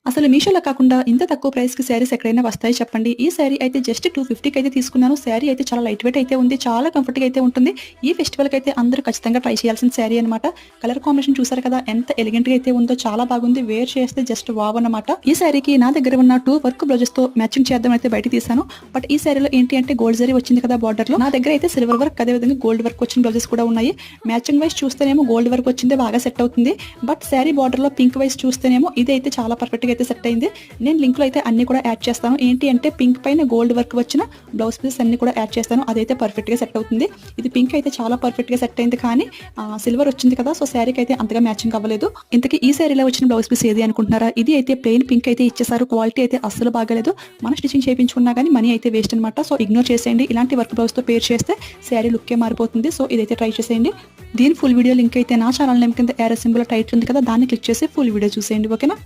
అసలు మీషోలో కాకుండా ఇంత తక్కువ ప్రైస్‌కి శారీస్ ఎక్కడైనా వస్తాయి చెప్పండి. ఈ శారీ అయితే జస్ట్ 250కి అయితే తీసుకున్నాను. శారీ అయితే చాలా లైట్ వెయిట్ అయితే ఉంది. చాలా కంఫర్ట్‌గా అయితే ఉంటుంది. ఈ ఫెస్టివల్‌కి అయితే అందరూ ఖచ్చితంగా ట్రై చేయాల్సిన శారీ అనమాట. కలర్ కాంబినేషన్ చూసారు కదా! ఎంత ఎలిగెంట్‌గా అయితే ఉందో చాలా బాగుంది. వేర్ చేస్తే జస్ట్ వావ్ అన్నమాట. ఈ శారీకి నా దగ్గర ఉన్న 2 వర్క్ బ్లౌజెస్‌తో మ్యాచింగ్ చేద్దాం అయితే బయట తీశాను. బట్ ఈ శారీలో ఏంటి అంటే గోల్డ్ జరీ వచ్చింది కదా బార్డర్‌లో. నా దగ్గర అయితే సిల్వర్ వర్క్ అదే విధంగా గోల్డ్ వర్క్ వచ్చిన బ్లౌజెస్ కూడా ఉన్నాయి. మ్యాచింగ్ వైస్ చూస్తేనేమో గోల్డ్ వర్క్ వచ్చిందే బాగా సెట్ అవుతుంది. బట్ శారీ బార్డర్‌లో పింక్ వైస్ చూస్తేనేమో ఇదైతే చాలా పర్ఫెక్ట్‌గా అయితే సెట్ అయింది. నేను లింక్‌లో అయితే అన్నీ కూడా యాడ్ చేస్తాను. ఏంటి అంటే పింక్ పైన గోల్డ్ వర్క్ వచ్చిన బ్లౌజ్ పీసెస్ అన్నీ కూడా యాడ్ చేస్తాను. అదైతే పర్ఫెక్ట్‌గా సెట్ అవుతుంది. ఇది పింక్ అయితే చాలా పర్ఫెక్ట్‌గా సెట్ అయింది కానీ సిల్వర్ వచ్చింది కదా! సో శారీకి అయితే అంతగా మ్యాచింగ్ అవ్వలేదు. ఇంతకీ ఈ శారీలో వచ్చిన బ్లౌజ్ పీస్ ఏది అనుకుంటున్నారా? ఇది అయితే ప్లెయిన్ పింక్ అయితే ఇచ్చేసారు. క్వాలిటీ అయితే అస్సలు బాగాలేదు. మనం స్టిచింగ్ చేయించుకున్నా గానీ మనీ అయితే వేస్ట్ అనమాట. సో ఇగ్నోర్ చేసేయండి. ఇలాంటి వర్క్ బ్లౌజ్‌తో పేర్ చేస్తే శారీ లుక్కే మారిపోతుంది. సో ఇదైతే ట్రై చేసేయండి. దీని ఫుల్ వీడియో లింక్ అయితే నా ఛానల్ నేమ్ కింద యారో సింబల్ టైటిల్ ఉంది కదా! దాన్ని క్లిక్ చేసి ఫుల్ వీడియో చూసేయండి. ఓకేనా?